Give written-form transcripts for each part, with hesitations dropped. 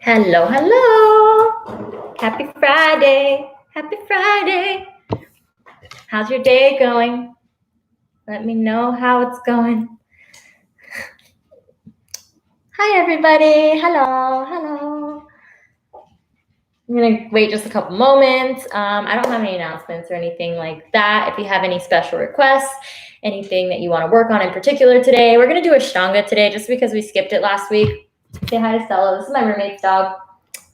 Hello, hello. Happy Friday. Happy Friday. How's your day going? Let me know how it's going. Hi, everybody. Hello, hello. I'm going to wait just a couple moments. I don't have any announcements or anything like that. If you have any special requests, anything that you want to work on in particular today, we're going to do Ashtanga today just because we skipped it last week. Say hi to Stella. This is my roommate's dog.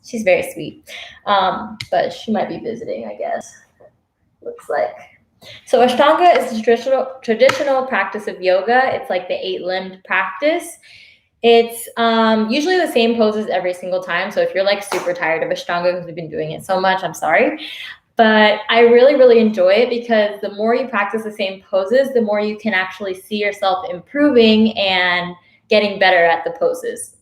She's very sweet, but she might be visiting, I guess. Looks like. So Ashtanga is a traditional practice of yoga. It's like the 8-limbed practice. It's usually the same poses every single time. So if you're like super tired of Ashtanga because we've been doing it so much, I'm sorry. But I really, really enjoy it because the more you practice the same poses, the more you can actually see yourself improving and getting better at the poses.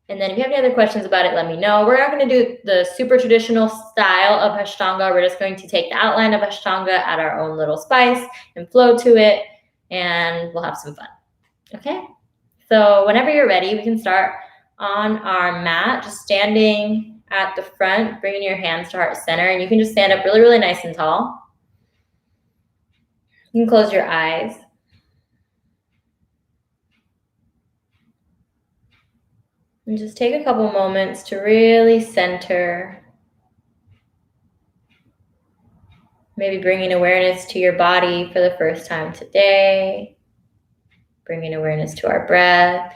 And then if you have any other questions about it, let me know. We're not going to do the super traditional style of Ashtanga. We're just going to take the outline of Ashtanga, add our own little spice and flow to it, and we'll have some fun. Okay? So whenever you're ready, we can start on our mat, just standing at the front, bringing your hands to heart center, and you can just stand up really, really nice and tall. You can close your eyes. And just take a couple moments to really center. Maybe bringing awareness to your body for the first time today. Bringing awareness to our breath.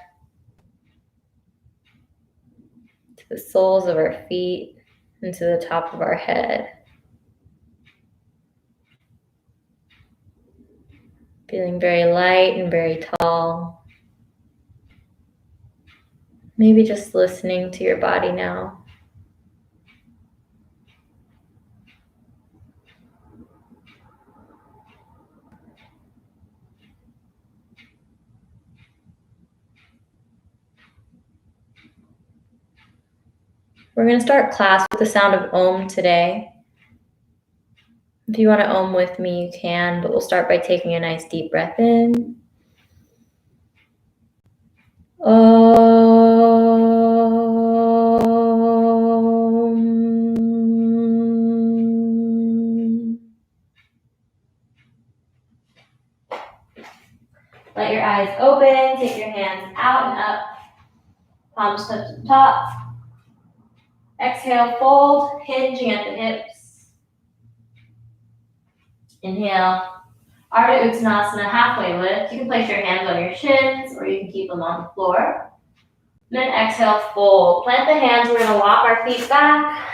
To the soles of our feet. And to the top of our head. Feeling very light and very tall. Maybe just listening to your body now. We're going to start class with the sound of Om today. If you want to Om with me, you can, but we'll start by taking a nice deep breath in. Let your eyes open, take your hands out and up, palms touch the top. Exhale, fold, hinging at the hips. Inhale, Ardha Uttanasana, halfway lift. You can place your hands on your shins or you can keep them on the floor. And then exhale, fold. Plant the hands, we're gonna walk our feet back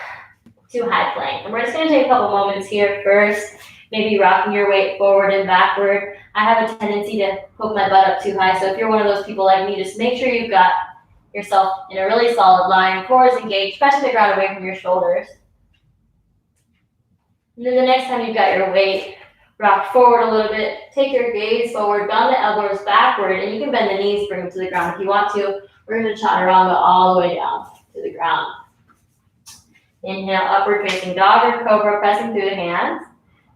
to high plank. And we're just gonna take a couple moments here first, maybe rocking your weight forward and backward. I have a tendency to poke my butt up too high, so if you're one of those people like me, just make sure you've got yourself in a really solid line, core is engaged, pressing the ground away from your shoulders. And then the next time you've got your weight rocked forward a little bit, take your gaze forward, bend the elbows backward, and you can bend the knees, bring them to the ground if you want to. We're going to chaturanga all the way down to the ground. Inhale, upward facing dog or cobra, pressing through the hands.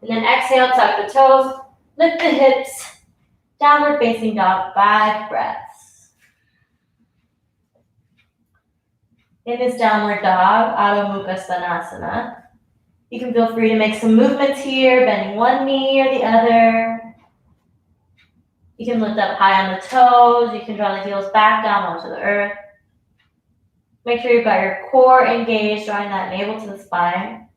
And then exhale, tuck the toes, lift the hips, downward facing dog, 5 breaths. In this downward dog, Adho Mukha Svanasana, you can feel free to make some movements here, bending one knee or the other. You can lift up high on the toes. You can draw the heels back down onto the earth. Make sure you've got your core engaged, drawing that navel to the spine.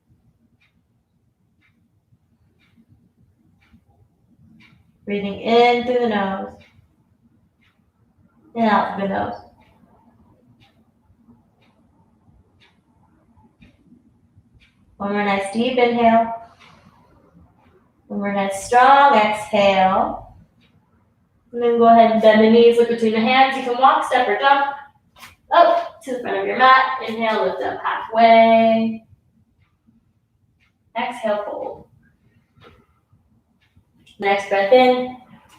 Breathing in through the nose and out through the nose. One more nice deep inhale. One more nice strong exhale. And then go ahead and bend the knees, look between the hands. You can walk, step, or jump up to the front of your mat. Inhale, lift up halfway. Exhale, fold. Next breath in,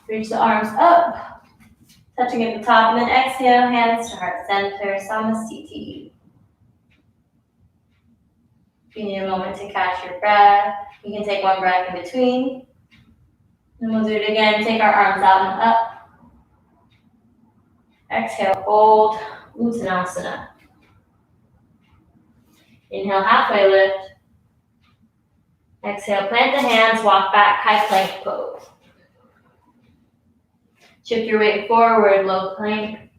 reach the arms up, touching at the top, and then exhale, hands to heart center, Samasthiti. If you need a moment to catch your breath, you can take one breath in between. And we'll do it again. Take our arms out and up. Exhale, fold. Uttanasana. Inhale, halfway lift. Exhale, plant the hands, walk back, high plank pose. Shift your weight forward, low plank.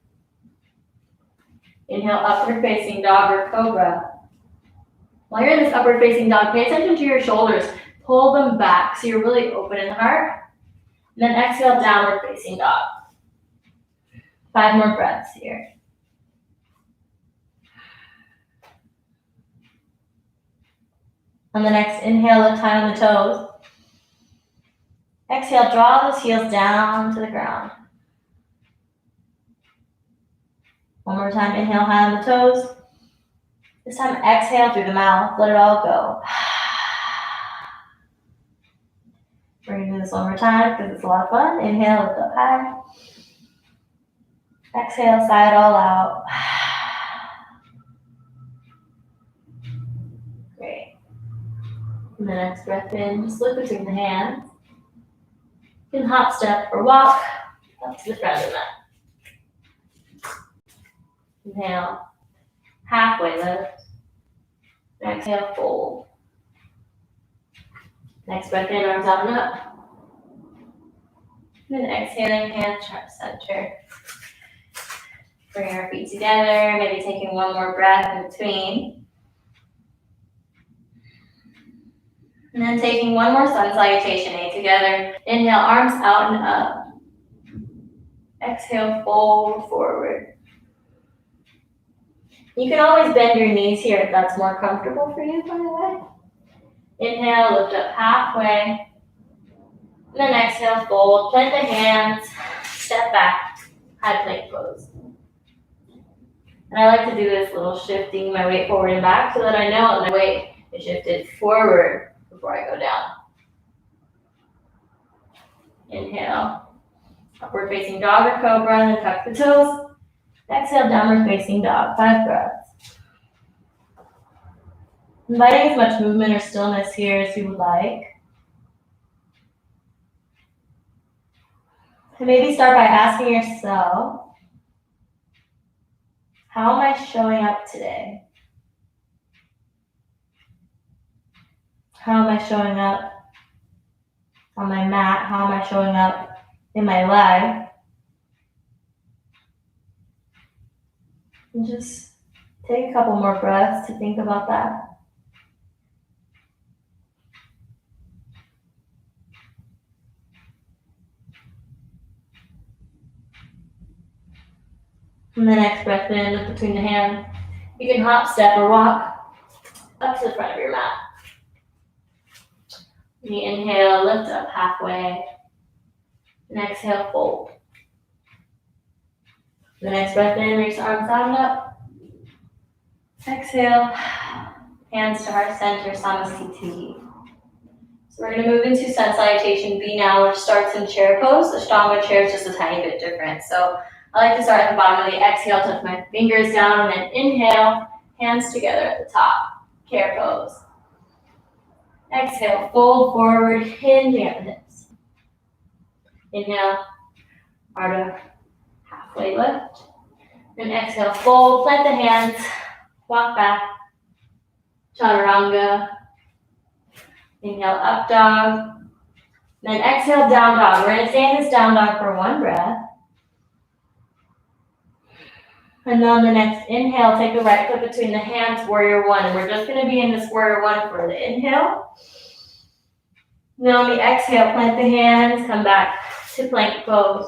Inhale, upward facing dog or cobra. While you're in this upward facing dog, pay attention to your shoulders. Pull them back so you're really open in the heart. And then exhale, downward facing dog. 5 more breaths here. On the next inhale, lift high on the toes. Exhale, draw those heels down to the ground. One more time, inhale high on the toes. This time, exhale through the mouth, let it all go. We're gonna do this one more time because it's a lot of fun. Inhale, lift up high. Exhale, sigh it all out. Great. And the next breath in, just look between the hands. You can hop, step, or walk up to the front of the mat. Inhale, halfway lift. Exhale, fold. Next breath in, arms out and up. And then exhaling, hands heart center. Bring our feet together, maybe taking one more breath in between. And then taking one more sun salutation, A together. Inhale, arms out and up. Exhale, fold forward. You can always bend your knees here if that's more comfortable for you, by the way. Inhale, lift up halfway. And then exhale, fold. Plant the hands, step back, high plank pose. And I like to do this little shifting my weight forward and back so that I know my weight is shifted forward before I go down. Inhale, upward facing dog or cobra, and then tuck the toes. Exhale, downward facing dog, 5 breaths. Inviting as much movement or stillness here as you would like. And maybe start by asking yourself, how am I showing up today? How am I showing up on my mat? How am I showing up in my life? And just take a couple more breaths to think about that. And the next breath in, look between the hands. You can hop, step, or walk up to the front of your mat. You inhale, lift up halfway. And exhale, fold. The next breath in, reach the arms out and up. Exhale, hands to heart center, Samasthiti. So we're going to move into sun salutation B now, which starts in chair pose. Ashtanga chair is just a tiny bit different. So I like to start at the bottom of the exhale, touch my fingers down, and then inhale, hands together at the top, chair pose. Exhale, fold forward, hinging at the hips. Inhale, Ardha, halfway lift. And exhale, fold, plant the hands, walk back, chaturanga. Inhale, up dog. Then exhale, down dog. We're going to stay in this down dog for 1 breath. And then on the next inhale, take the right foot between the hands, warrior 1. And we're just going to be in this warrior 1 for the inhale. Then on the exhale, plant the hands, come back to plank pose.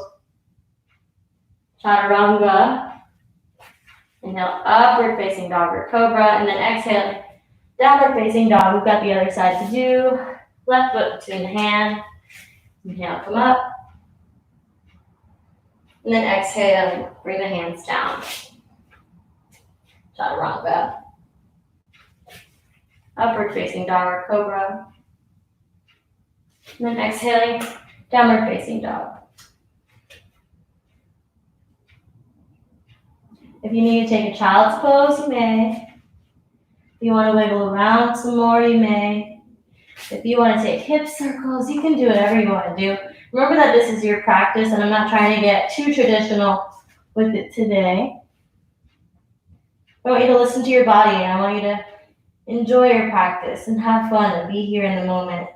Chaturanga. Inhale, upward facing dog or cobra. And then exhale, downward facing dog. We've got the other side to do. Left foot between the hands. Inhale, come up. And then exhale, bring the hands down. Chaturanga. Upward facing dog or cobra. And then exhaling, downward facing dog. If you need to take a child's pose, you may. If you want to wiggle around some more, you may. If you want to take hip circles, you can do whatever you want to do. Remember that this is your practice, and I'm not trying to get too traditional with it today. I want you to listen to your body, and I want you to enjoy your practice and have fun and be here in the moment.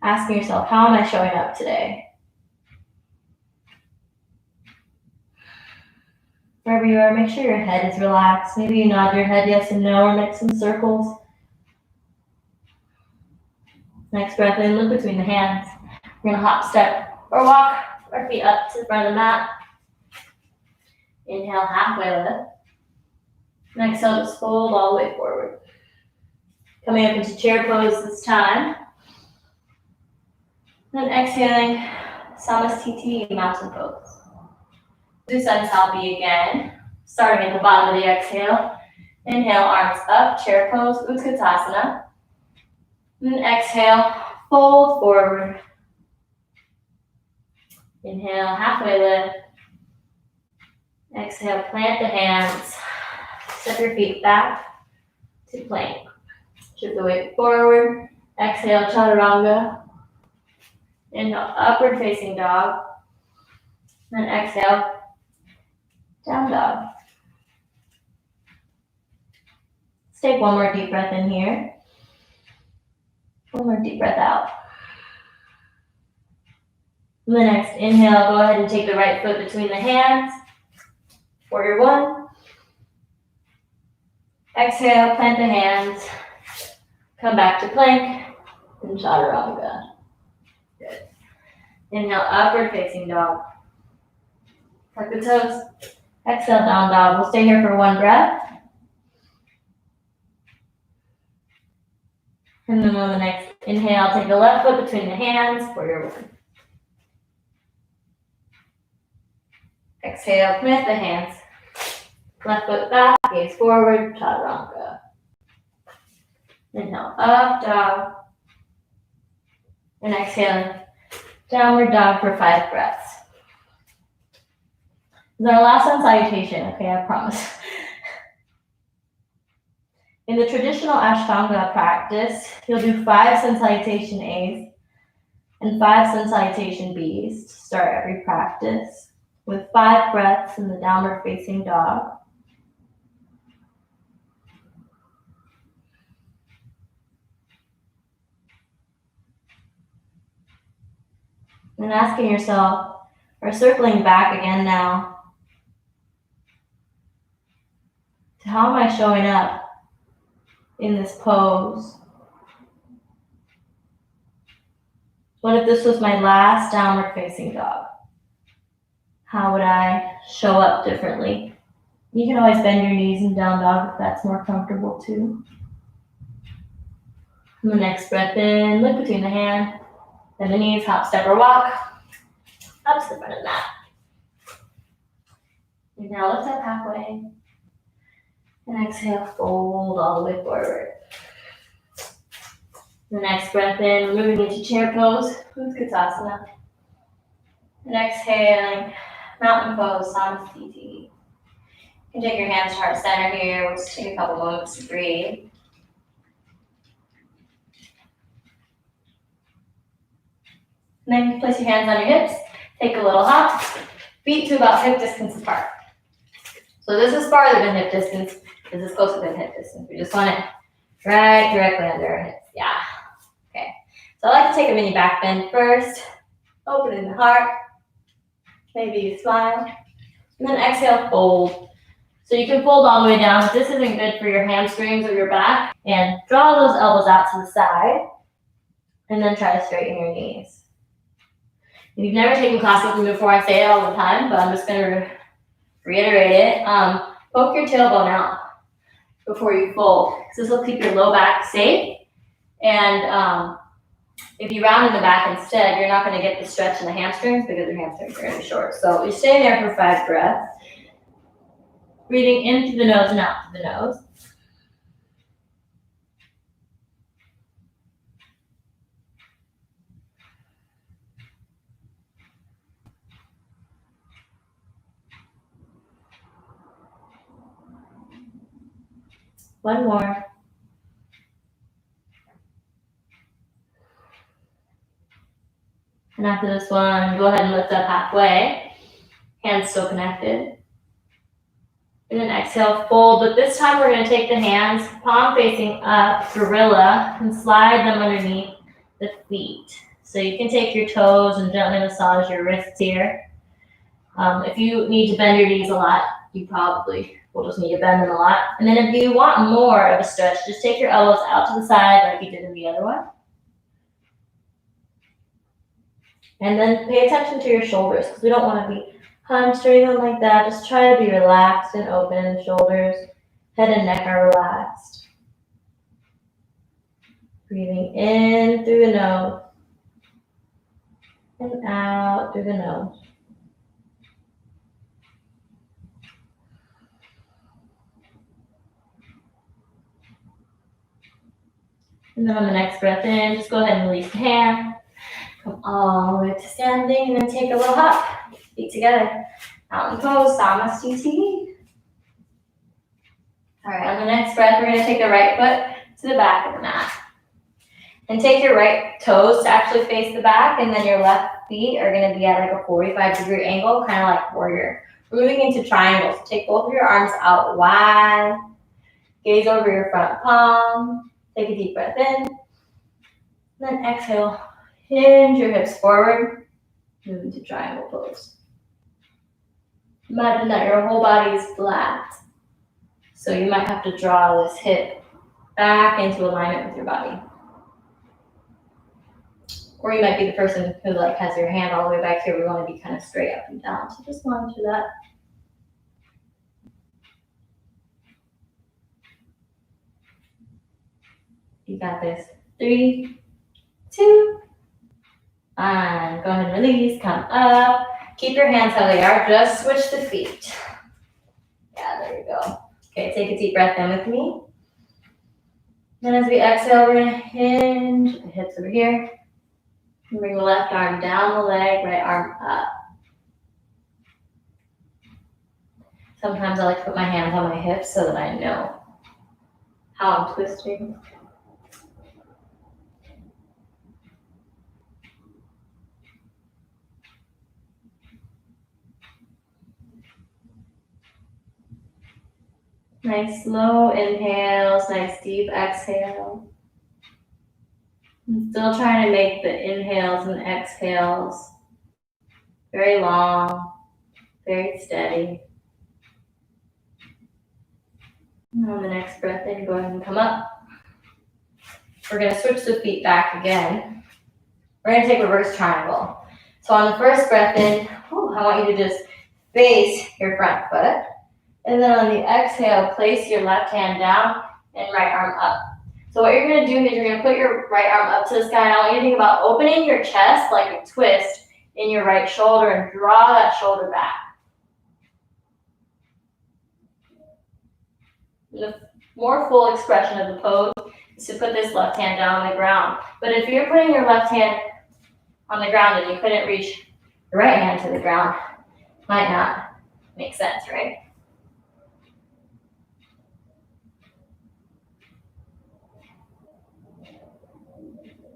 Asking yourself, how am I showing up today? Wherever you are, make sure your head is relaxed. Maybe you nod your head yes and no, or make some circles. Next breath in, look between the hands. We're gonna hop, step, or walk our feet up to the front of the mat. Inhale, halfway lift. And exhale, just fold all the way forward. Coming up into chair pose this time. Then exhaling, Samasthiti, mountain pose. Dusantalpi again. Starting at the bottom of the exhale. Inhale, arms up, chair pose, Utkatasana. And exhale, fold forward. Inhale, halfway lift. Exhale, plant the hands. Step your feet back to plank. Shift the weight forward. Exhale, chaturanga. Inhale, upward facing dog. Then exhale, down dog. Let's take one more deep breath in here. One more deep breath out. And the next inhale, go ahead and take the right foot between the hands. Warrior one. Exhale, plant the hands. Come back to plank and chaturanga. Good. Inhale, upward facing dog. Tuck the toes. Exhale, down dog. We'll stay here for one breath. And then on the next inhale, take the left foot between the hands, warrior one. Exhale, plant the hands. Left foot back, gaze forward, chaturanga. Inhale, up dog. And exhale, downward dog for 5 breaths. This is our last sun salutation, okay, I promise. In the traditional Ashtanga practice, you'll do 5 sun salutation A's and 5 sun salutation B's to start every practice, with 5 breaths in the downward facing dog. And asking yourself, or circling back again now, to how am I showing up in this pose? What if this was my last downward facing dog? How would I show up differently? You can always bend your knees in down dog if that's more comfortable too. And the next breath in, look between the hand, bend the knees, hop, step, or walk, up to the front of the mat. Inhale, lift up halfway. And exhale, fold all the way forward. The next breath in, we're moving into chair pose, Utkatasana. And exhaling, mountain pose, Samasthiti. You can take your hands to heart center here. We'll just take a couple moments to breathe. And then place your hands on your hips, take a little hop, feet to about hip distance apart. So this is farther than hip distance, this is closer than hip distance. We just want it right directly under our hips. Yeah. Okay. So I like to take a mini back bend first, opening the heart, maybe you smile, and then exhale, fold. So you can fold all the way down. If this isn't good for your hamstrings or your back, and draw those elbows out to the side, and then try to straighten your knees. If you've never taken class with me before, I say it all the time, but I'm just going to reiterate it. Poke your tailbone out before you fold, because this will keep your low back safe. And if you round in the back instead, you're not going to get the stretch in the hamstrings because your hamstrings are going to be short. So you stay there for 5 breaths. Breathing in through the nose and out through the nose. One more. And after this one, go ahead and lift up halfway. Hands still connected. And then exhale, fold. But this time we're going to take the hands, palm facing up, gorilla, and slide them underneath the feet. So you can take your toes and gently massage your wrists here. If you need to bend your knees a lot, you probably will just need to bend them a lot. And then if you want more of a stretch, just take your elbows out to the side like you did in the other one. And then pay attention to your shoulders because we don't want to be hunched or anything like that. Just try to be relaxed and open in the shoulders. Head and neck are relaxed. Breathing in through the nose and out through the nose. And then on the next breath in, just go ahead and release the hand. Come all the way to standing and then take a little hop. Feet together. Mountain pose, Samasthiti. All right, on the next breath, we're going to take the right foot to the back of the mat. And take your right toes to actually face the back, and then your left feet are going to be at like a 45-degree angle, kind of like warrior. We're moving into triangles. Take both of your arms out wide. Gaze over your front palm. Take a deep breath in. Then exhale. Hinge your hips forward. Move into triangle pose. Imagine that your whole body is flat. So you might have to draw this hip back into alignment with your body. Or you might be the person who has your hand all the way back here. We want to be kind of straight up and down. So just monitor that. You got this. 3, 2, 1. Go ahead and release. Come up. Keep your hands how they are. Just switch the feet. Yeah, there you go. Okay, take a deep breath in with me. Then as we exhale, we're going to hinge the hips over here. And bring the left arm down the leg, right arm up. Sometimes I like to put my hands on my hips so that I know how I'm twisting. Nice slow inhales, nice deep exhale. I'm still trying to make the inhales and exhales very long, very steady. And on the next breath in, go ahead and come up. We're going to switch the feet back again. We're going to take reverse triangle. So on the first breath in, I want you to just face your front foot. And then on the exhale, place your left hand down and right arm up. So what you're going to do is you're going to put your right arm up to the sky. I want you to think about opening your chest like a twist in your right shoulder and draw that shoulder back. The more full expression of the pose is to put this left hand down on the ground. But if you're putting your left hand on the ground and you couldn't reach your right hand to the ground, it might not make sense, right?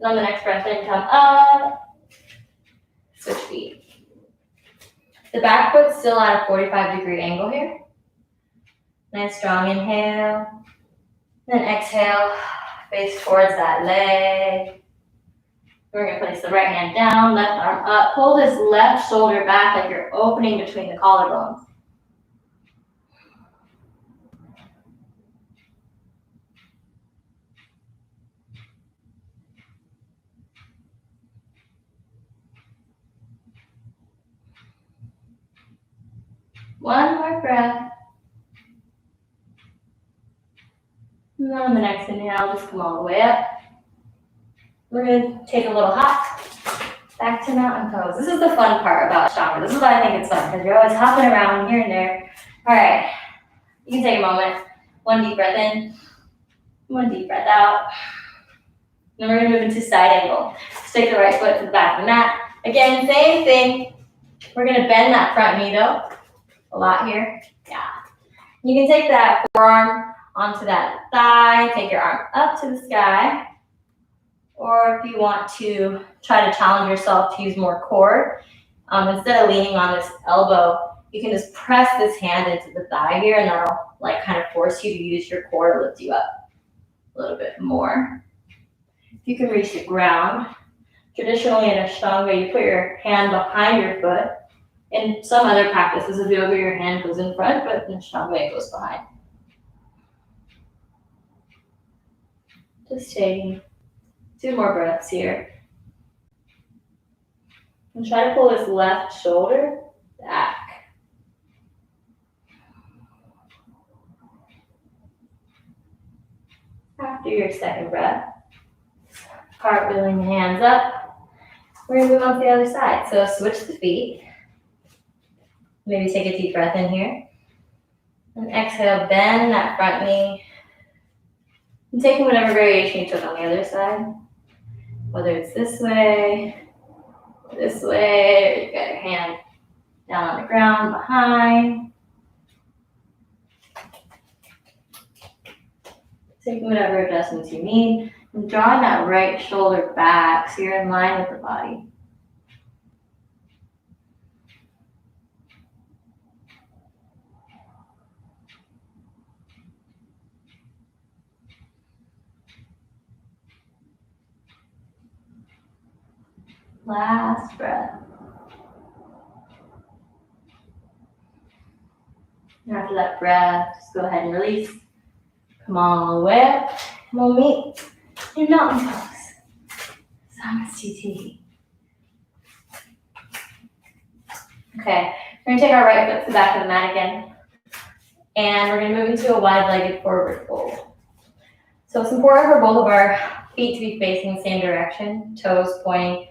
And on the next breath in, come up, switch feet. The back foot's still at a 45-degree angle here. Nice strong inhale. Then exhale, face towards that leg. We're going to place the right hand down, left arm up. Pull this left shoulder back like you're opening between the collarbones. One more breath. And then on the next inhale, just come all the way up. We're going to take a little hop back to mountain pose. This is the fun part about Ashtanga. This is why I think it's fun, because you're always hopping around here and there. All right, you can take a moment. One deep breath in, one deep breath out. Then we're going to move into side angle. Just take the right foot to the back of the mat. Again, same thing. We're going to bend that front knee though. A lot here. Yeah. You can take that forearm onto that thigh. Take your arm up to the sky. Or if you want to try to challenge yourself to use more core, instead of leaning on this elbow, you can just press this hand into the thigh here, and that'll like kind of force you to use your core to lift you up a little bit more. If you can reach the ground, traditionally in Ashtanga, you put your hand behind your foot. In some other practices of yoga, your hand goes in front, but in Ashtanga, it goes behind. Just taking 2 more breaths here. And try to pull this left shoulder back. After your second breath, cartwheeling the hands up. We're gonna move on to the other side. So switch the feet. Maybe take a deep breath in here. And exhale, bend that front knee. And taking whatever variation you took on the other side. Whether it's this way, or you got your hand down on the ground, behind. Taking whatever adjustments you need. And drawing that right shoulder back so you're in line with the body. Last breath. And after that breath, just go ahead and release. Come all the way up. And we'll meet in mountain pose. Samasthiti. Okay, we're gonna take our right foot to the back of the mat again. And we're gonna move into a wide-legged forward fold. So it's important for both of our feet to be facing the same direction, toes pointing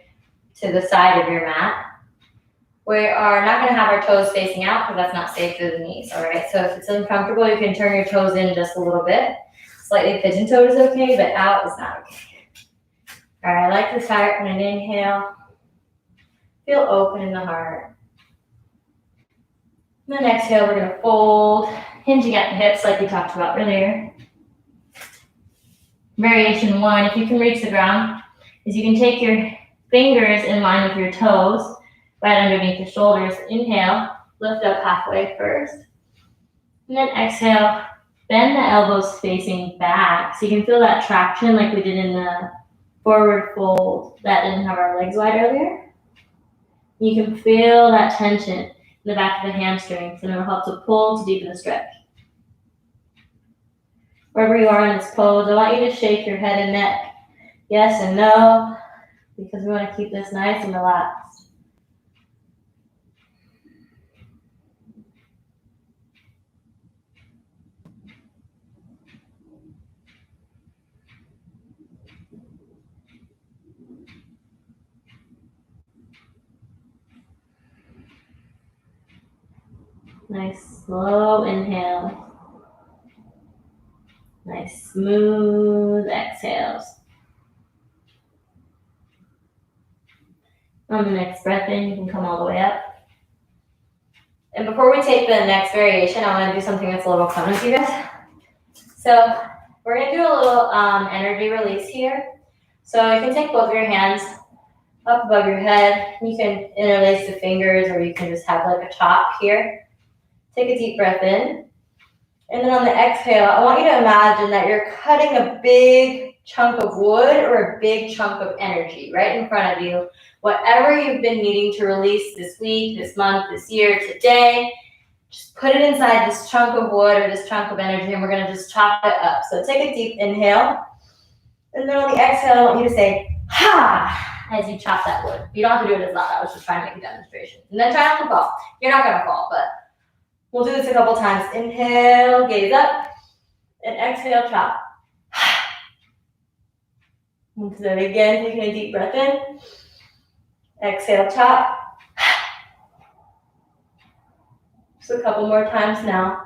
to the side of your mat. We are not going to have our toes facing out because that's not safe for the knees, all right? So if it's uncomfortable, you can turn your toes in just a little bit. Slightly pigeon-toed is okay, but out is not okay. All right, I like this heart. When I inhale, feel open in the heart. And then exhale, we're going to fold, hinging at the hips like we talked about earlier. Variation 1, if you can reach the ground, is you can take your fingers in line with your toes, right underneath the shoulders. Inhale, lift up halfway first. And then exhale, bend the elbows facing back. So you can feel that traction like we did in the forward fold that didn't have our legs wide earlier. You can feel that tension in the back of the hamstrings, and it will help to pull to deepen the stretch. Wherever you are in this pose, I want you to shake your head and neck. Yes and no, because we want to keep this nice and relaxed. Nice slow inhale. Nice smooth exhales. On the next breath in, you can come all the way up. And before we take the next variation, I want to do something that's a little fun with you guys. So we're going to do a little energy release here. So you can take both of your hands up above your head. You can interlace the fingers, or you can just have like a chop here. Take a deep breath in. And then on the exhale, I want you to imagine that you're cutting a big chunk of wood or a big chunk of energy right in front of you. Whatever you've been needing to release this week, this month, this year, today, just put it inside this chunk of wood or this chunk of energy, and we're going to just chop it up. So take a deep inhale. And then on the exhale, I want you to say, ha, as you chop that wood. You don't have to do it as loud. I was just trying to make a demonstration. And then try not to fall. You're not going to fall, but we'll do this a couple times. Inhale, gaze up, and exhale, chop. And so again, taking a deep breath in. Exhale, chop. Just a couple more times now.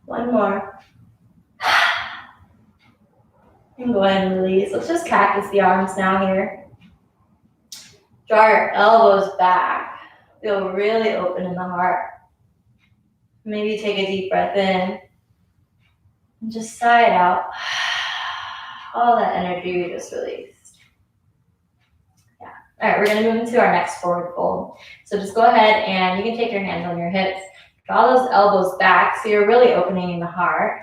One more. And go ahead and release. Let's just cactus the arms now here. Draw your elbows back. Feel really open in the heart. Maybe take a deep breath in and just sigh it out. All that energy we just released. Yeah. All right, we're going to move into our next forward fold. So just go ahead and you can take your hands on your hips. Draw those elbows back so you're really opening in the heart.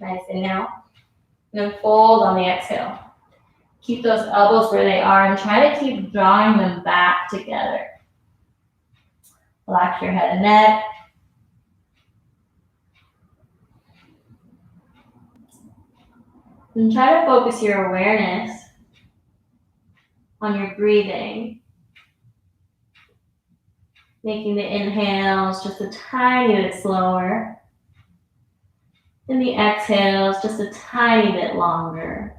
Nice inhale. And then fold on the exhale. Keep those elbows where they are and try to keep drawing them back together. Relax your head and neck. And try to focus your awareness on your breathing. Making the inhales just a tiny bit slower. And the exhales just a tiny bit longer.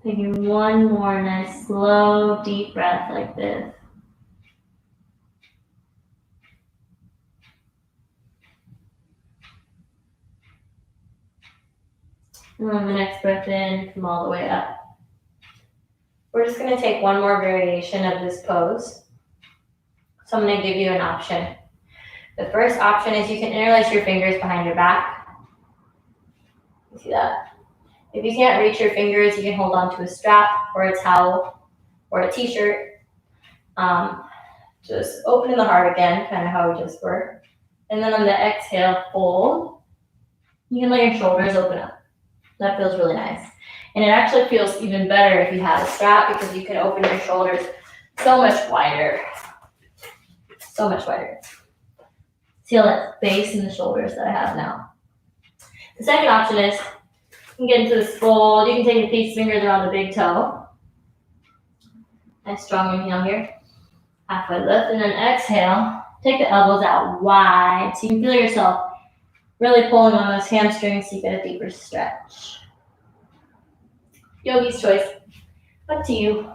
Taking one more nice, slow, deep breath like this. And on the next breath in, come all the way up. We're just going to take one more variation of this pose. So I'm going to give you an option. The first option is you can interlace your fingers behind your back. You see that? If you can't reach your fingers, you can hold on to a strap or a towel or a t-shirt. Just open in the heart again, kind of how we just were. And then on the exhale, fold. You can let your shoulders open up. That feels really nice. And it actually feels even better if you have a strap because you can open your shoulders so much wider. So much wider. See all that space in the shoulders that I have now. The second option is you can get into this fold. You can take your fingers around the big toe. Nice strong inhale here. Halfway lift and then exhale. Take the elbows out wide so you can feel yourself really pulling on those hamstrings so you get a deeper stretch. Yogi's choice. Up to you.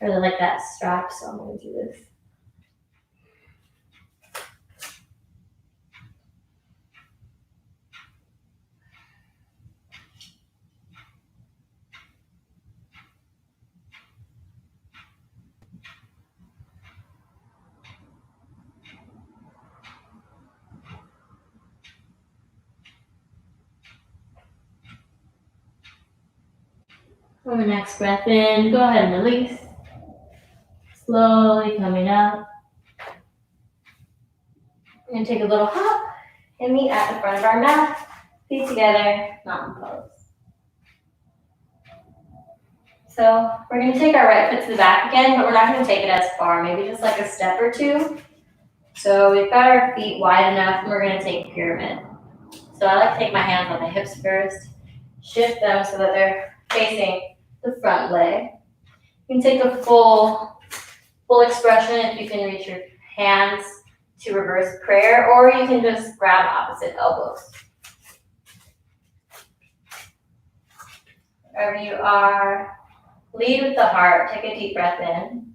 I really like that strap, so I'm going to do this. On the next breath in, go ahead and release. Slowly coming up. We're going to take a little hop and meet at the front of our mat. Feet together, mountain pose. So we're going to take our right foot to the back again, but we're not going to take it as far, maybe just like a step or two. So we've got our feet wide enough, and we're going to take pyramid. So I like to take my hands on the hips first, shift them so that they're facing the front leg. You can take a full expression if you can reach your hands to reverse prayer, or you can just grab opposite elbows. Wherever you are, lead with the heart. Take a deep breath in.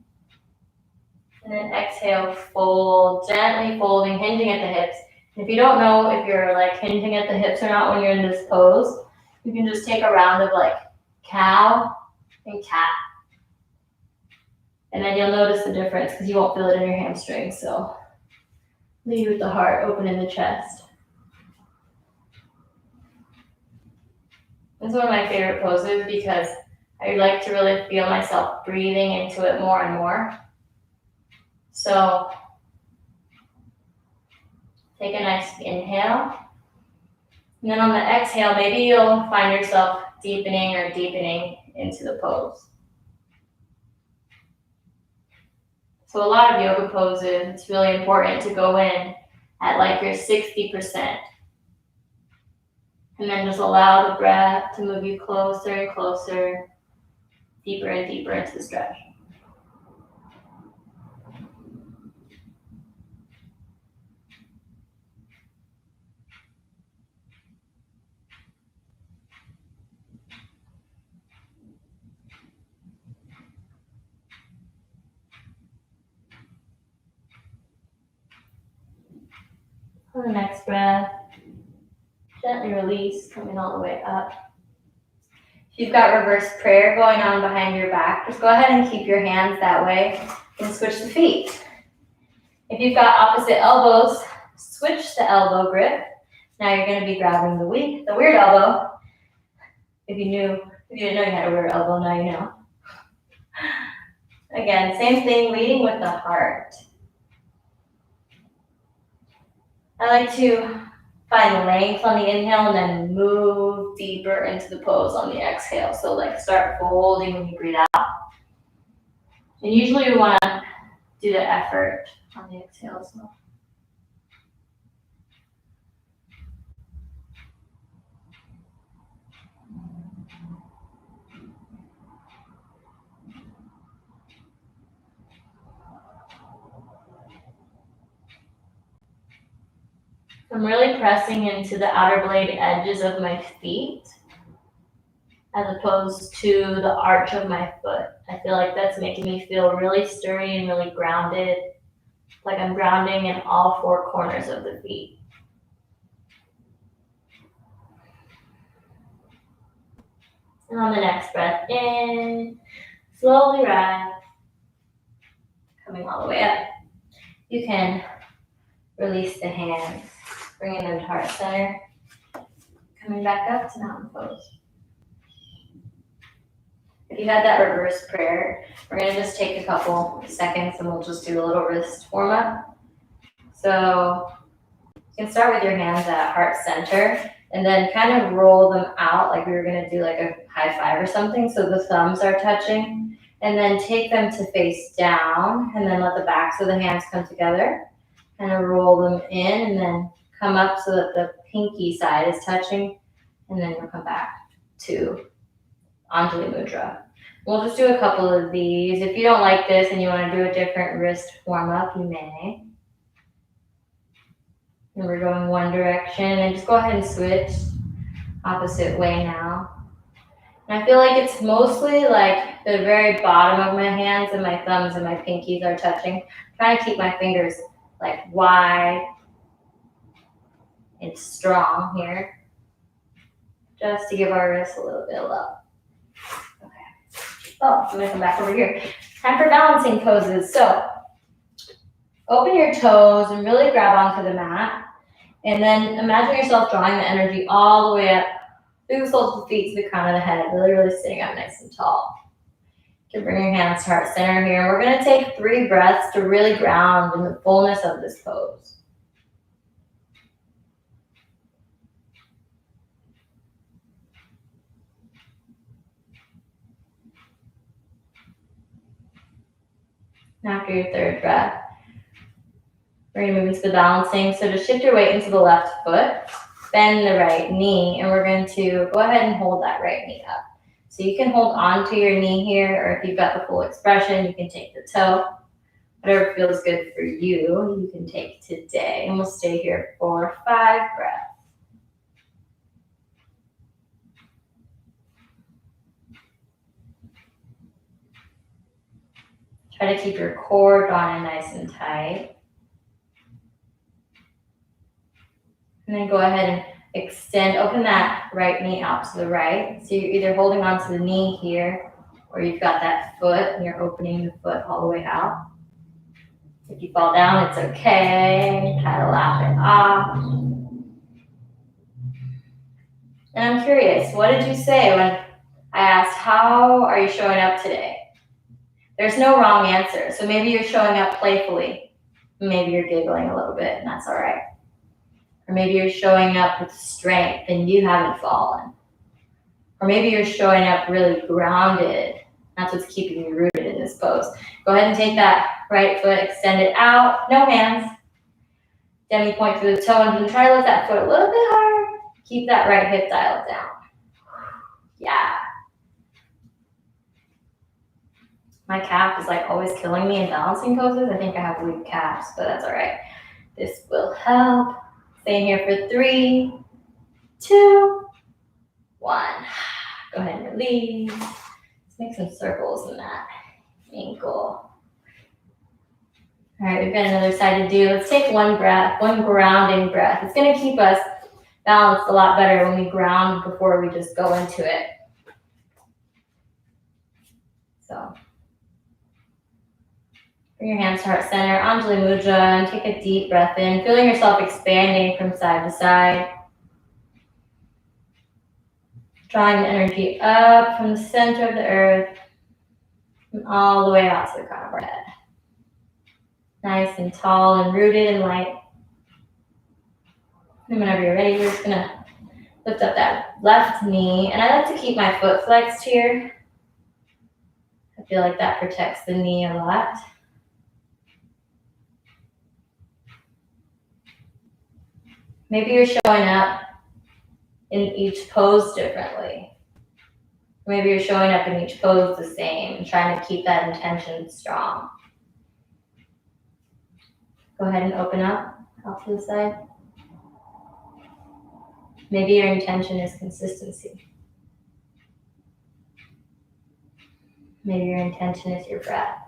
And then exhale, fold, gently folding, hinging at the hips. If you don't know if you're like hinging at the hips or not when you're in this pose, you can just take a round of like cow and cat. And then you'll notice the difference because you won't feel it in your hamstrings. So lead with the heart, open in the chest. It's one of my favorite poses because I like to really feel myself breathing into it more and more. So take a nice inhale. And then on the exhale, maybe you'll find yourself deepening into the pose. So a lot of yoga poses, it's really important to go in at like your 60%. And then just allow the breath to move you closer and closer, deeper and deeper into the stretch. On the next breath, gently release, coming all the way up. If you've got reverse prayer going on behind your back, just go ahead and keep your hands that way and switch the feet. If you've got opposite elbows, switch the elbow grip. Now you're going to be grabbing the weird elbow. If you didn't know you had a weird elbow, now you know. Again, same thing, leading with the heart. I like to find length on the inhale and then move deeper into the pose on the exhale. So like start folding when you breathe out. And usually we want to do the effort on the exhale as well. I'm really pressing into the outer blade edges of my feet as opposed to the arch of my foot. I feel like that's making me feel really sturdy and really grounded, like I'm grounding in all four corners of the feet. And on the next breath in, slowly rise, coming all the way up. You can release the hands, bringing them to heart center, coming back up to mountain pose. If you had that reverse prayer, we're going to just take a couple seconds and we'll just do a little wrist warm up. So you can start with your hands at heart center and then kind of roll them out like we were going to do like a high five or something. So the thumbs are touching, and then take them to face down and then let the backs of the hands come together. Kind of roll them in and then come up so that the pinky side is touching, and then you'll come back to Anjali Mudra. We'll just do a couple of these. If you don't like this and you want to do a different wrist warm up, you may. And we're going one direction, and just go ahead and switch opposite way now. And I feel like it's mostly like the very bottom of my hands and my thumbs and my pinkies are touching. I'm trying to keep my fingers like wide and strong here, just to give our wrists a little bit of love. Okay. Oh, I'm gonna come back over here. Time for balancing poses. So open your toes and really grab onto the mat. And then imagine yourself drawing the energy all the way up through the soles of the feet to the crown of the head, really sitting up nice and tall. You can bring your hands to heart center here. And we're going to take 3 breaths to really ground in the fullness of this pose. And after your 3rd breath, we're going to move into the balancing. So just shift your weight into the left foot, bend the right knee, and we're going to go ahead and hold that right knee up. So you can hold on to your knee here, or if you've got the full expression, you can take the toe. Whatever feels good for you, you can take today. And we'll stay here for 5 breaths. Try to keep your core drawn in nice and tight. And then go ahead and extend, open that right knee out to the right. So you're either holding onto the knee here, or you've got that foot and you're opening the foot all the way out. If you fall down, it's okay. Try to laugh it off. And I'm curious, what did you say when I asked, how are you showing up today? There's no wrong answer. So maybe you're showing up playfully. Maybe you're giggling a little bit, and that's all right. Or maybe you're showing up with strength and you haven't fallen. Or maybe you're showing up really grounded. That's what's keeping you rooted in this pose. Go ahead and take that right foot, extend it out, no hands. Demi point through the toe and then try to lift that foot a little bit hard. Keep that right hip dialed down. Yeah. My calf is like always killing me in balancing poses. I think I have weak calves, but that's all right. This will help. Stay here for 3, 2, 1. Go ahead and release. Let's make some circles in that ankle. All right, we've got another side to do. Let's take one breath, one grounding breath. It's going to keep us balanced a lot better when we ground before we just go into it. So bring your hands to heart center, Anjali Mudra, and take a deep breath in, feeling yourself expanding from side to side. Drawing the energy up from the center of the earth and all the way out to the crown of our head. Nice and tall and rooted and light. And whenever you're ready, we're just gonna lift up that left knee. And I like to keep my foot flexed here. I feel like that protects the knee a lot. Maybe you're showing up in each pose differently. Maybe you're showing up in each pose the same and trying to keep that intention strong. Go ahead and open up out to the side. Maybe your intention is consistency. Maybe your intention is your breath.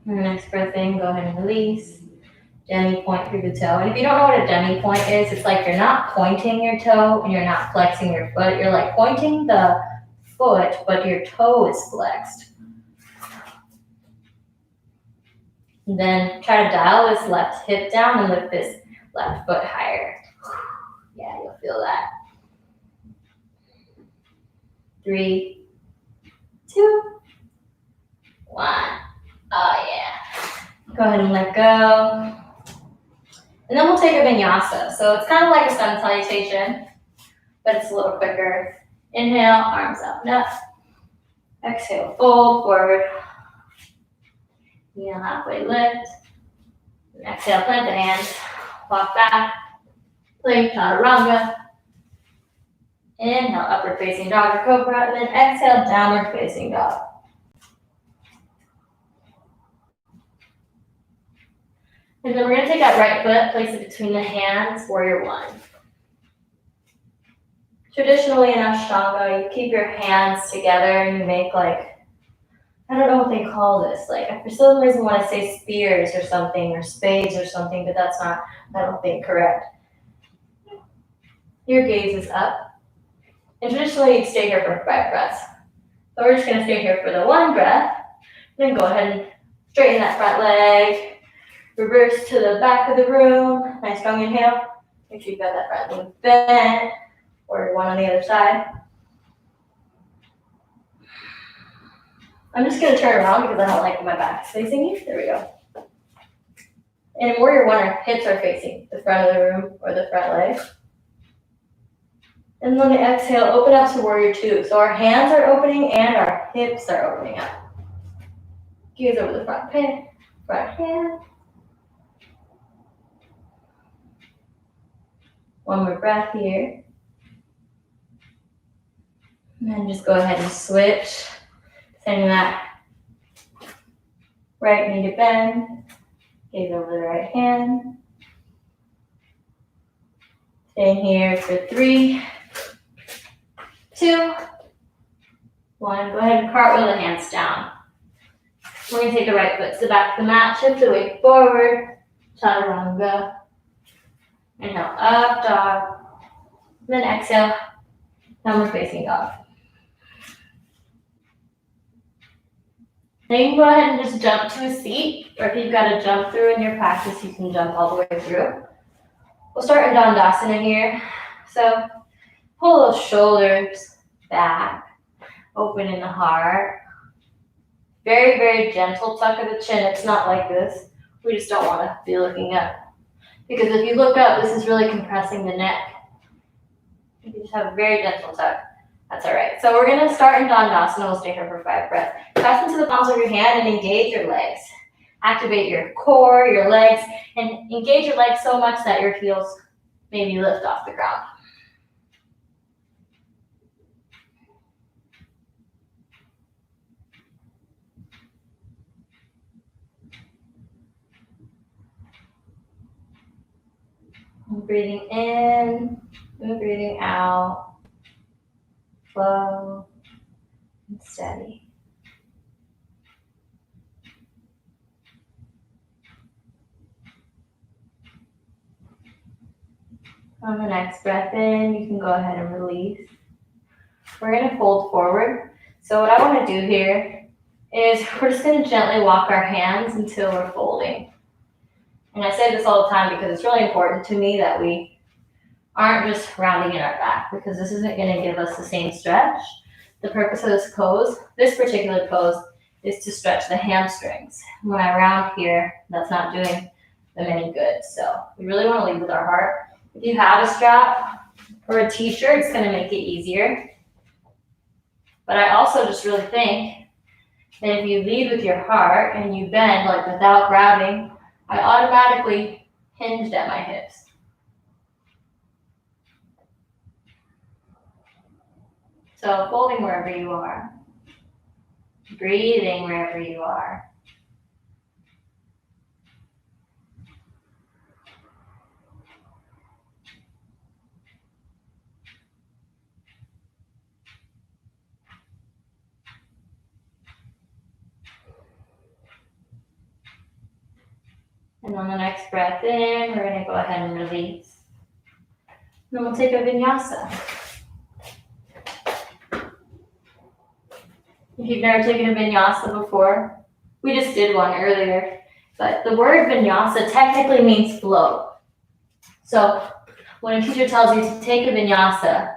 And the next breath in, go ahead and release. Demi point through the toe. And if you don't know what a demi point is, it's like you're not pointing your toe and you're not flexing your foot. You're like pointing the foot, but your toe is flexed. And then try to dial this left hip down and lift this left foot higher. Yeah, you'll feel that. 3, 2, 1. Oh yeah. Go ahead and let go. And then we'll take a vinyasa. So it's kind of like a sun salutation, but it's a little quicker. Inhale, arms up and up. Exhale, fold forward. Inhale, halfway lift. And exhale, plant the hands. Walk back. Plank chaturanga. Inhale, upward facing dog or cobra. And then exhale, downward facing dog. And then we're going to take that right foot, place it between the hands, warrior one. Traditionally in Ashtanga, you keep your hands together and you make like, I don't know what they call this. Like, I for some reason want to say spears or something, or spades or something, but that's not, I don't think, correct. Your gaze is up. And traditionally, you'd stay here for 5 breaths. So we're just going to stay here for the 1 breath. Then go ahead and straighten that front leg. Reverse to the back of the room. Nice strong inhale. Make sure you've got that front leg bent. Or one on the other side. I'm just going to turn around because I don't like my back facing you. There we go. And in warrior one, our hips are facing the front of the room or the front leg. And then on the exhale, open up to warrior two. So our hands are opening and our hips are opening up. Gaze over the front hand. One more breath here. And then just go ahead and switch. Sending that right knee to bend. Gaze over the right hand. Staying here for 3, 2, 1. Go ahead and cartwheel the hands down. We're going to take the right foot to the back of the mat. Shift the weight forward. Chaturanga. Inhale, up dog. Then exhale, downward facing dog. Then you can go ahead and just jump to a seat, or if you've got to jump through in your practice, you can jump all the way through. We'll start in Dandasana here. So pull those shoulders back, open in the heart. Very, very gentle tuck of the chin. It's not like this. We just don't want to be looking up. Because if you look up, this is really compressing the neck. You just have a very gentle tuck. That's all right. So we're going to start in Dandasana. We'll stay here for 5 breaths. Press into the palms of your hand and engage your legs. Activate your core, your legs, and engage your legs so much that your heels maybe lift off the ground. And breathing in and breathing out. Slow and steady. On the next breath in, you can go ahead and release. We're going to fold forward. So what I want to do here is we're just going to gently walk our hands until we're folding. And I say this all the time because it's really important to me that we aren't just rounding in our back, because this isn't going to give us the same stretch. The purpose of this pose, this particular pose, is to stretch the hamstrings. When I round here, that's not doing them any good. So we really want to lead with our heart. If you have a strap or a t-shirt, it's going to make it easier. But I also just really think that if you lead with your heart and you bend like without grabbing, I automatically hinged at my hips. So folding wherever you are, breathing wherever you are. And on the next breath in, we're going to go ahead and release. Then we'll take a vinyasa. If you've never taken a vinyasa before, we just did one earlier, but the word vinyasa technically means flow. So when a teacher tells you to take a vinyasa,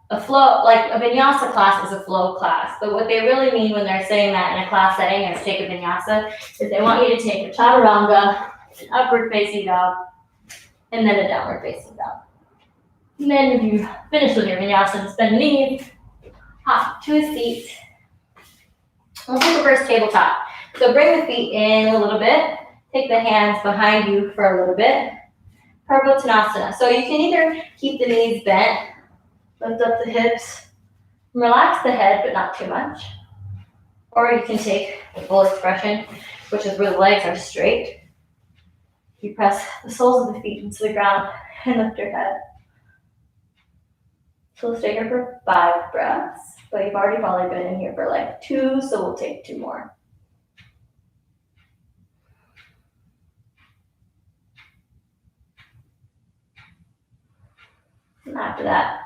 a flow, like a vinyasa class is a flow class, but what they really mean when they're saying that in a class setting as take a vinyasa is they want you to take a chaturanga, an upward facing dog, and then a downward facing dog. And then if you finish with your vinyasa, bend the knees, hop to a seat. We'll take the first tabletop. So bring the feet in a little bit, take the hands behind you for a little bit. Purvottanasana. So you can either keep the knees bent, lift up the hips, relax the head, but not too much. Or you can take the full expression, which is where the legs are straight. You press the soles of the feet into the ground and lift your head. So we'll stay here for 5 breaths, but you've already probably been in here for like 2, so we'll take 2 more. And after that,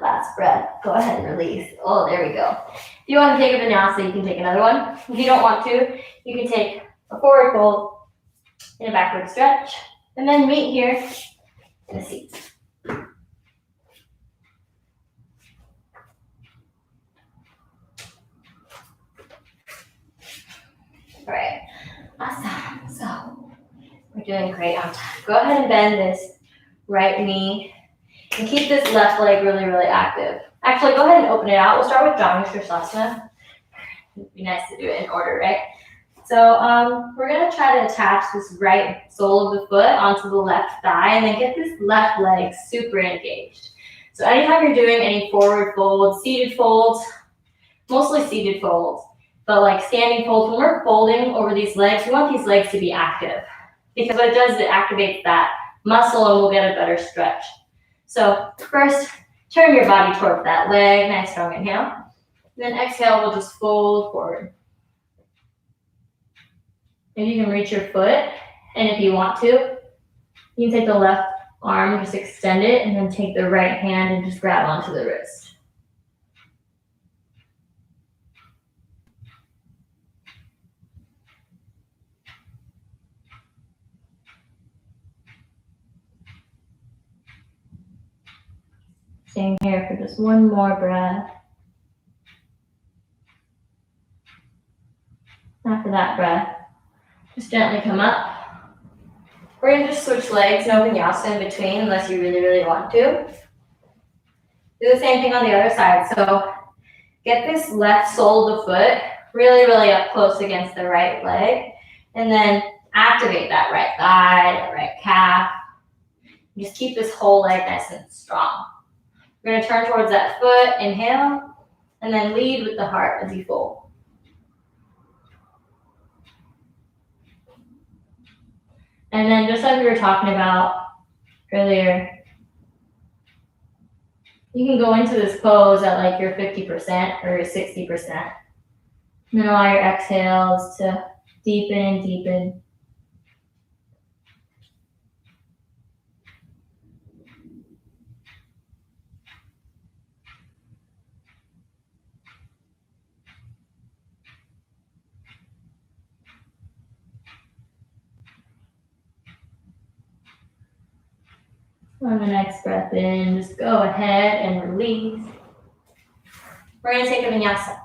last breath, go ahead and release. Oh, there we go. If you want to take a vinyasa, you can take another one. If you don't want to, you can take a forward fold and a backward stretch, and then meet here in a seat. All right, awesome. So we're doing great on time. Go ahead and bend this right knee and keep this left leg really, really active. Actually, go ahead and open it out. We'll start with Janu Sirsasana. It'd be nice to do it in order, right? So we're gonna try to attach this right sole of the foot onto the left thigh and then get this left leg super engaged. So anytime you're doing any forward folds, seated folds, mostly seated folds, but like standing folds, when we're folding over these legs, we want these legs to be active because what it does is it activates that muscle and we'll get a better stretch. So first, turn your body towards that leg, nice strong inhale. Then exhale, we'll just fold forward. If you can reach your foot, and if you want to, you can take the left arm, just extend it, and then take the right hand and just grab onto the wrist. Staying here for just one more breath. After that breath, just gently come up. We're going to just switch legs, no vinyasa in between unless you really, really want to. Do the same thing on the other side. So get this left sole of the foot really, really up close against the right leg. And then activate that right thigh, that right calf. Just keep this whole leg nice and strong. We're going to turn towards that foot, inhale, and then lead with the heart as you fold. And then just like we were talking about earlier, you can go into this pose at like your 50% or your 60%. And then allow your exhales to deepen and deepen. On the next breath in, just go ahead and release. We're going to take a vinyasa.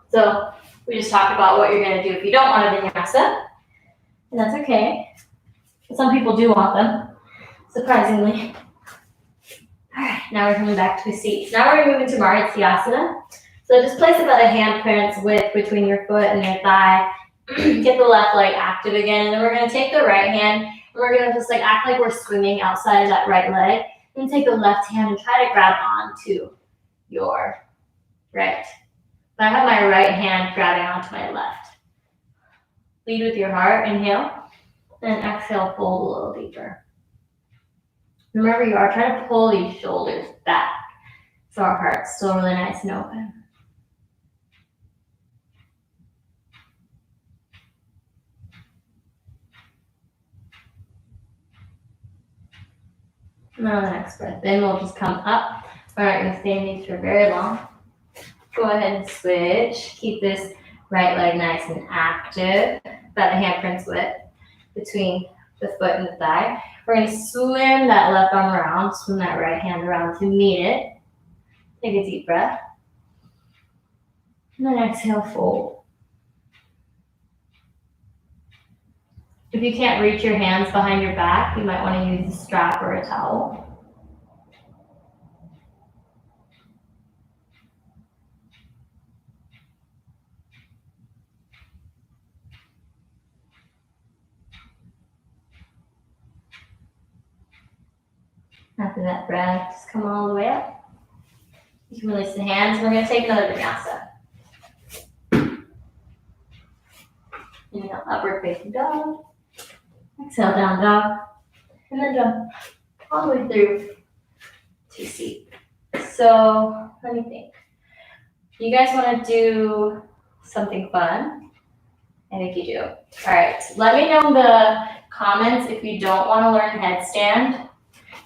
So we just talked about what you're going to do if you don't want a vinyasa, and that's okay. But some people do want them, surprisingly. All right, now we're coming back to a seat. Now we're moving to Marutsyasana. So just place about a handprint's width between your foot and your thigh. Get the left leg active again, and then we're going to take the right hand, and we're going to just like act like we're swimming outside of that right leg, and take the left hand and try to grab onto your right. So I have my right hand grabbing onto my left. Lead with your heart, inhale, and exhale, fold a little deeper. Remember, you are trying to pull these shoulders back so our heart's still really nice and open. Now the next breath in, we'll just come up. We're not going to stay in these for very long. Go ahead and switch. Keep this right leg nice and active. About a handprint's width between the foot and the thigh. We're going to swim that left arm around, swim that right hand around to meet it. Take a deep breath. And then exhale, fold. If you can't reach your hands behind your back, you might want to use a strap or a towel. After that breath, just come all the way up. You can release the hands. We're going to take another vinyasa. Inhale, upward facing dog. Exhale, down dog. And then jump all the way through to seat. So let me think. You guys want to do something fun? I think you do. All right. Let me know in the comments if you don't want to learn headstand,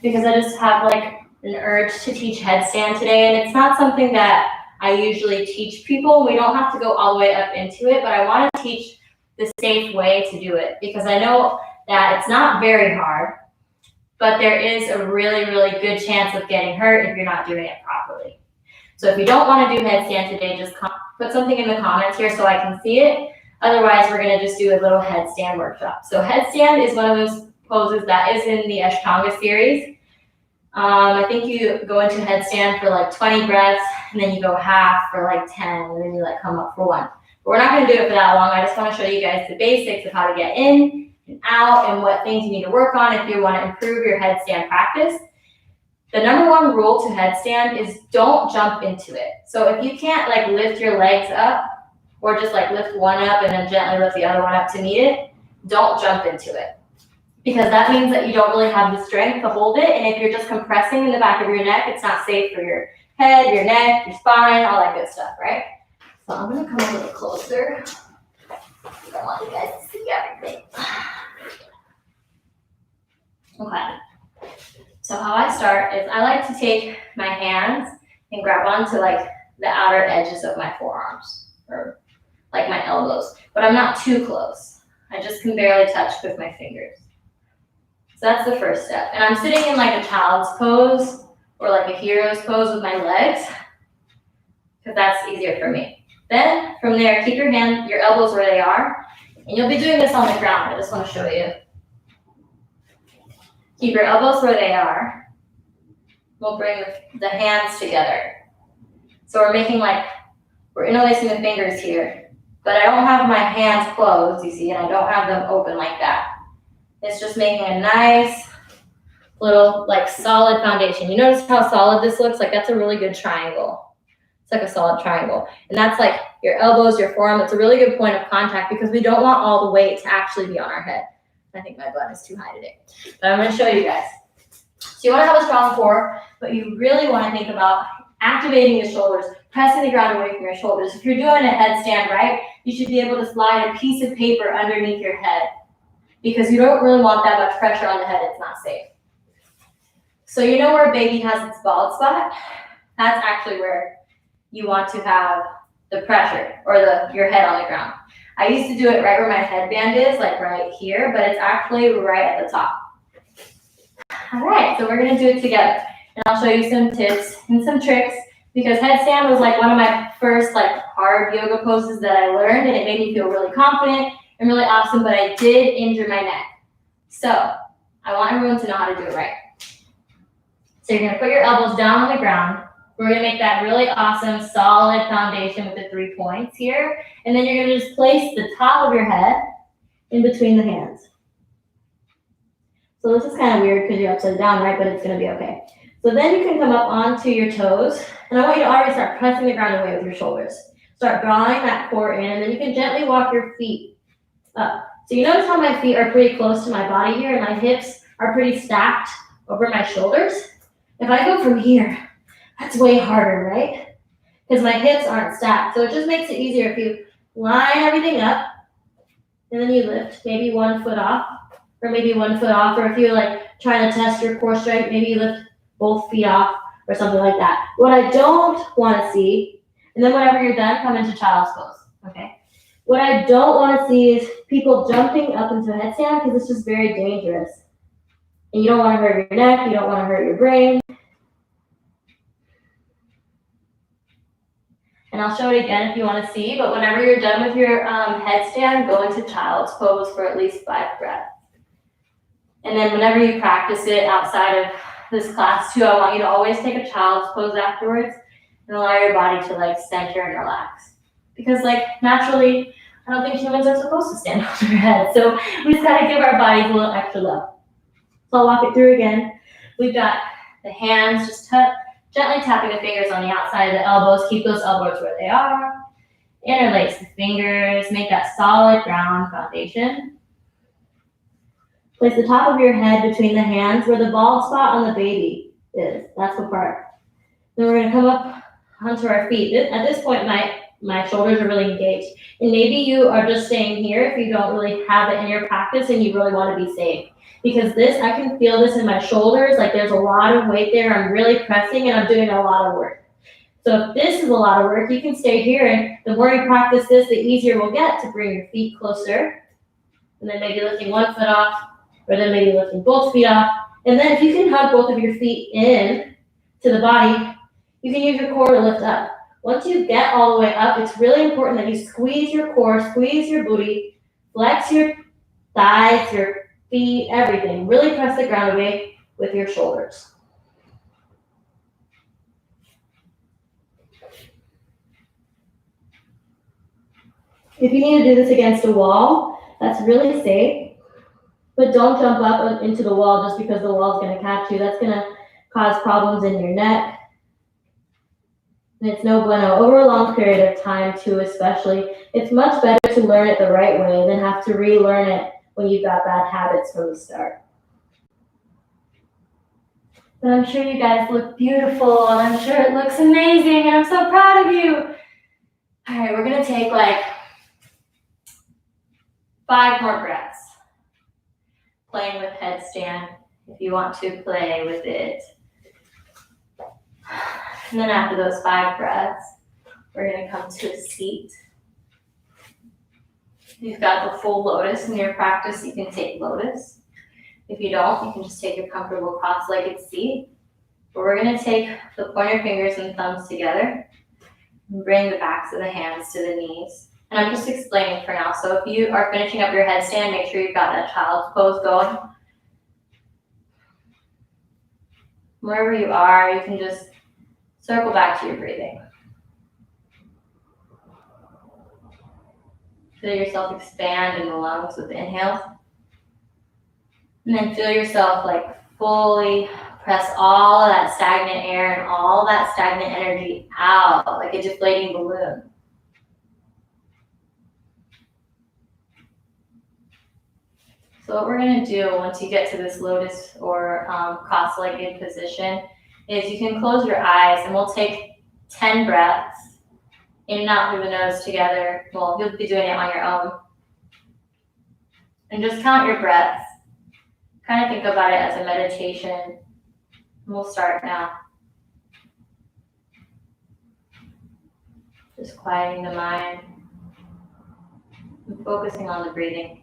because I just have like an urge to teach headstand today, and it's not something that I usually teach people. We don't have to go all the way up into it, but I want to teach the safe way to do it, because I know that it's not very hard, but there is a really, really good chance of getting hurt if you're not doing it properly. So if you don't want to do headstand today, just put something in the comments here so I can see it. Otherwise, we're going to just do a little headstand workshop. So headstand is one of those poses that is in the Ashtanga series. I think you go into headstand for like 20 breaths, and then you go half for like 10, and then you like come up for 1. But we're not going to do it for that long. I just want to show you guys the basics of how to get in and out and what things you need to work on if you want to improve your headstand practice. The number one rule to headstand is don't jump into it. So if you can't like lift your legs up, or just like lift one up and then gently lift the other one up to meet it, don't jump into it. Because that means that you don't really have the strength to hold it. And if you're just compressing in the back of your neck, it's not safe for your head, your neck, your spine, all that good stuff, right? So I'm going to come a little closer. I don't want you guys to see everything. Okay. So how I start is I like to take my hands and grab onto like the outer edges of my forearms, or like my elbows, but I'm not too close. I just can barely touch with my fingers. So that's the first step. And I'm sitting in like a child's pose or like a hero's pose with my legs, because that's easier for me. Then from there, keep your elbows where they are, and you'll be doing this on the ground. I just want to show you. Keep your elbows where they are. We'll bring the hands together. So we're interlacing the fingers here, but I don't have my hands closed, you see, and I don't have them open like that. It's just making a nice little like solid foundation. You notice how solid this looks? Like that's a really good triangle. It's like a solid triangle. And that's like your elbows, your forearm. It's a really good point of contact because we don't want all the weight to actually be on our head. I think my butt is too high today. But I'm going to show you guys. So you want to have a strong core, but you really want to think about activating the shoulders, pressing the ground away from your shoulders. If you're doing a headstand, right, you should be able to slide a piece of paper underneath your head because you don't really want that much pressure on the head. It's not safe. So you know where a baby has its bald spot? That's actually where you want to have the pressure or your head on the ground. I used to do it right where my headband is, like right here, but it's actually right at the top. All right, so we're gonna do it together. And I'll show you some tips and some tricks because headstand was like one of my first like hard yoga poses that I learned, and it made me feel really confident and really awesome, but I did injure my neck. So I want everyone to know how to do it right. So you're gonna put your elbows down on the ground. We're gonna make that really awesome, solid foundation with the 3 points here. And then you're gonna just place the top of your head in between the hands. So this is kind of weird because you're upside down, right? But it's gonna be okay. So then you can come up onto your toes. And I want you to already start pressing the ground away with your shoulders. Start drawing that core in, and then you can gently walk your feet up. So you notice how my feet are pretty close to my body here, and my hips are pretty stacked over my shoulders. If I go from here, that's way harder, right? Because my hips aren't stacked. So it just makes it easier if you line everything up, and then you lift maybe 1 foot off, or maybe 1 foot off, or if you're like trying to test your core strength, maybe you lift both feet off or something like that. What I don't want to see, and then whenever you're done, come into child's pose, okay? What I don't want to see is people jumping up into a headstand because it's just very dangerous. And you don't want to hurt your neck, you don't want to hurt your brain. And I'll show it again if you want to see, but whenever you're done with your headstand, go into child's pose for at least 5 breaths. And then whenever you practice it outside of this class too, I want you to always take a child's pose afterwards and allow your body to like center and relax. Because like naturally, I don't think humans are supposed to stand on their heads. So we just gotta give our bodies a little extra love. So I'll walk it through again. We've got the hands, just gently tapping the fingers on the outside of the elbows. Keep those elbows where they are. Interlace the fingers, make that solid ground foundation. Place the top of your head between the hands where the bald spot on the baby is. That's the part. Then we're gonna come up onto our feet. At this point, my shoulders are really engaged. And maybe you are just staying here if you don't really have it in your practice and you really wanna be safe. Because this, I can feel this in my shoulders, like there's a lot of weight there. I'm really pressing and I'm doing a lot of work. So if this is a lot of work, you can stay here, and the more you practice this, the easier we'll get to bring your feet closer. And then maybe lifting 1 foot off, or then maybe lifting both feet off. And then if you can hug both of your feet in to the body, you can use your core to lift up. Once you get all the way up, it's really important that you squeeze your core, squeeze your booty, flex your thighs, your feet, everything. Really press the ground away with your shoulders. If you need to do this against a wall, that's really safe. But don't jump up into the wall just because the wall is going to catch you. That's going to cause problems in your neck. And it's no bueno over a long period of time too, especially. It's much better to learn it the right way than have to relearn it when you've got bad habits from the start. But I'm sure you guys look beautiful, and I'm sure it looks amazing, and I'm so proud of you. All right, we're going to take like 5 more breaths. Playing with headstand if you want to play with it. And then after those 5 breaths, we're going to come to a seat. If you've got the full lotus in your practice, you can take lotus. If you don't, you can just take a comfortable cross-legged seat. But we're going to take the pointer fingers and thumbs together and bring the backs of the hands to the knees. And I'm just explaining for now. So if you are finishing up your headstand, make sure you've got that child's pose going. Wherever you are, you can just circle back to your breathing. Feel yourself expand in the lungs with the inhale. And then feel yourself like fully Press all of that stagnant air and all that stagnant energy out like a deflating balloon. So what we're going to do once you get to this lotus or cross-legged position is you can close your eyes and we'll take 10 breaths in and out through the nose together. Well, you'll be doing it on your own. And just count your breaths. Kind of think about it as a meditation. And we'll start now. Just quieting the mind and focusing on the breathing.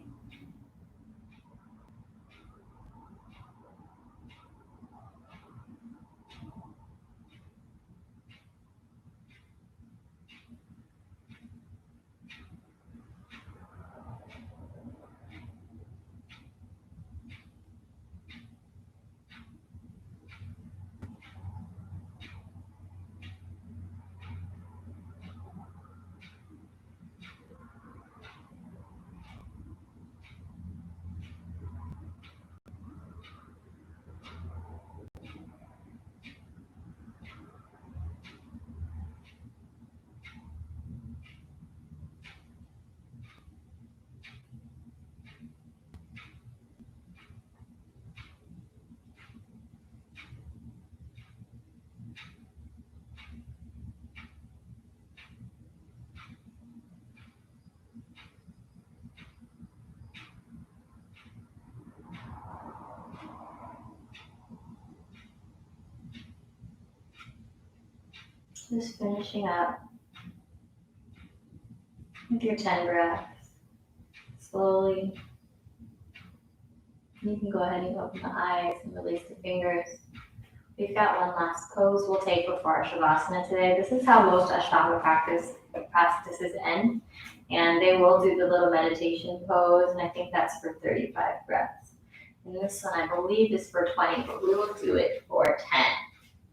Just finishing up with your 10 breaths. Slowly. You can go ahead and open the eyes and release the fingers. We've got one last pose we'll take before our Shavasana today. This is how most Ashtanga practices end. And they will do the little meditation pose, and I think that's for 35 breaths. And this one, I believe, is for 20, but we will do it for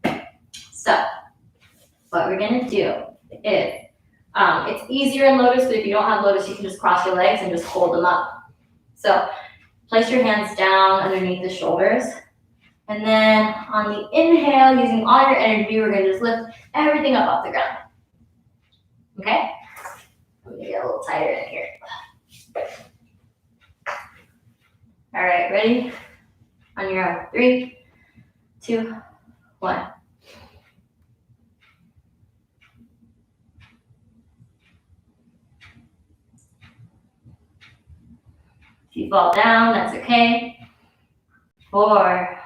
10. So, what we're going to do is, it's easier in lotus, but if you don't have lotus, you can just cross your legs and just hold them up. So, place your hands down underneath the shoulders. And then on the inhale, using all your energy, we're going to just lift everything up off the ground. Okay? I'm going to get a little tighter in here. All right, ready? On your own. 3, 2, 1. If you fall down, that's okay. 4,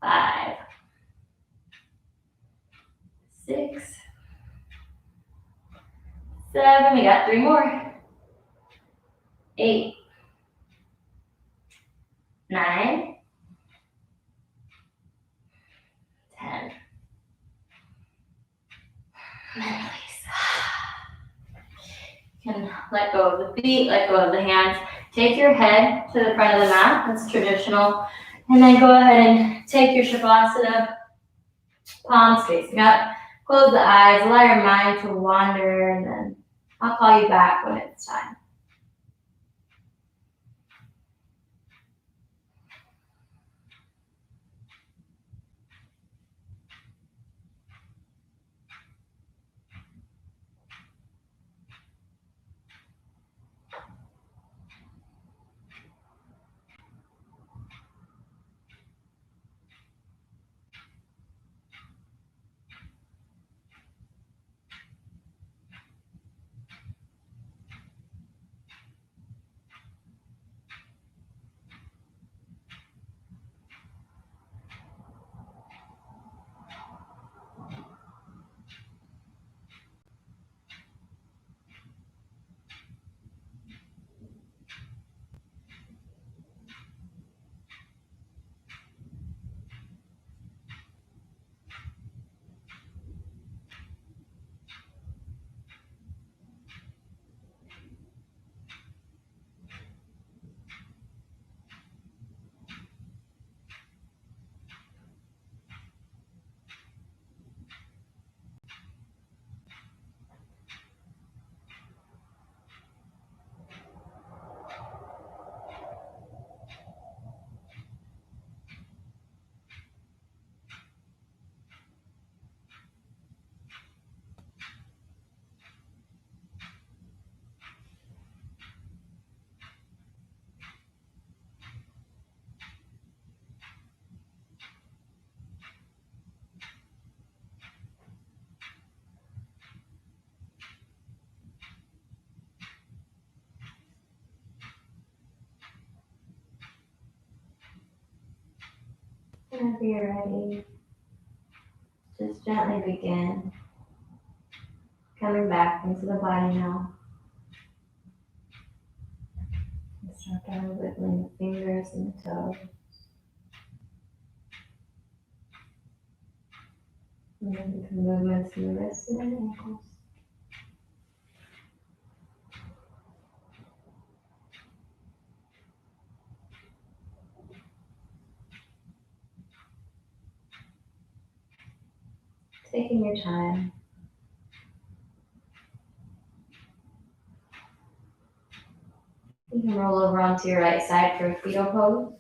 5, 6, 7. We got 3 more. 8, 9, 10. And then release. You can let go of the feet, let go of the hands. Take your head to the front of the mat. That's traditional. And then go ahead and take your Shavasana, palms facing up. Close the eyes, allow your mind to wander, and then I'll call you back when it's time. Whenever you're ready, just gently begin coming back into the body now. And start by wiggling the fingers and the toes. And then the movements in the wrists and the ankles. Taking your time. You can roll over onto your right side for a fetal pose,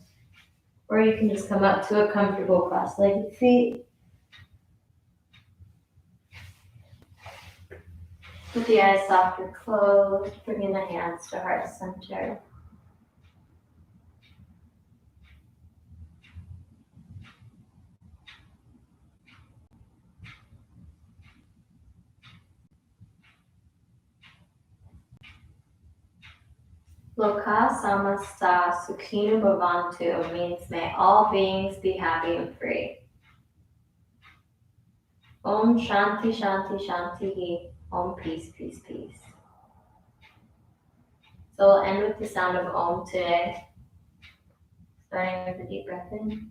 or you can just come up to a comfortable cross-legged seat. With the eyes softly closed, bringing the hands to heart center. Loka samasta sukhinu bhavantu means may all beings be happy and free. Om shanti shanti shanti. Om peace peace peace. So we'll end with the sound of Om today. Starting with a deep breath in.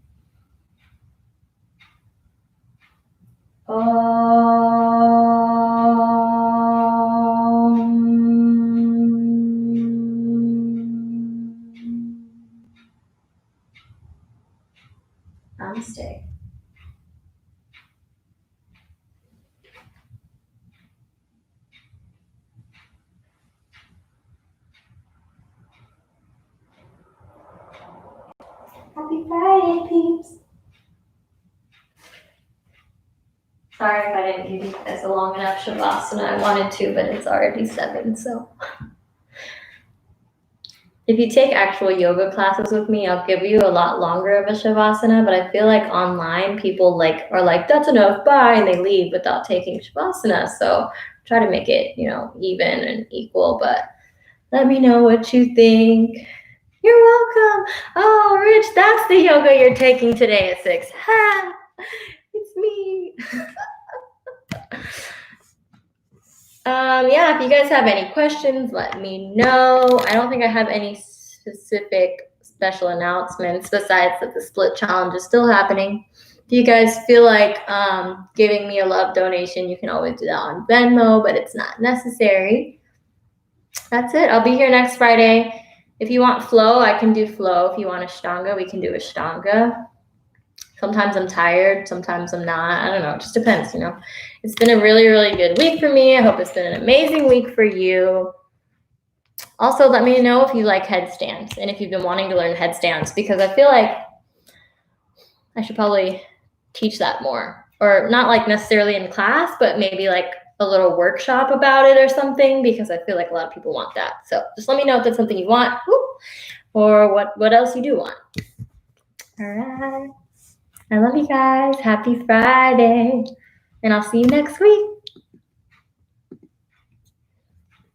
Namaste. Happy Friday, peeps. Sorry if I didn't give you guys a long enough Shavasana. I wanted to, but it's already 7, so. If you take actual yoga classes with me, I'll give you a lot longer of a Shavasana, but I feel like online people are like, that's enough, bye, and they leave without taking Shavasana. So try to make it, even and equal, but let me know what you think. You're welcome. Oh, Rich, that's the yoga you're taking today at 6. Ha! It's me. Yeah, if you guys have any questions, let me know. I don't think I have any specific special announcements besides that the split challenge is still happening. If you guys feel like giving me a love donation, you can always do that on Venmo, but it's not necessary. That's it. I'll be here next Friday. If you want flow, I can do flow. If you want Ashtanga, we can do Ashtanga. Sometimes I'm tired, sometimes I'm not. I don't know. It just depends, It's been a really, really good week for me. I hope it's been an amazing week for you. Also, let me know if you like headstands and if you've been wanting to learn headstands, because I feel like I should probably teach that more, or not like necessarily in class, but maybe like a little workshop about it or something, because I feel like a lot of people want that. So just let me know if that's something you want, or what else you do want. All right. I love you guys. Happy Friday. And I'll see you next week.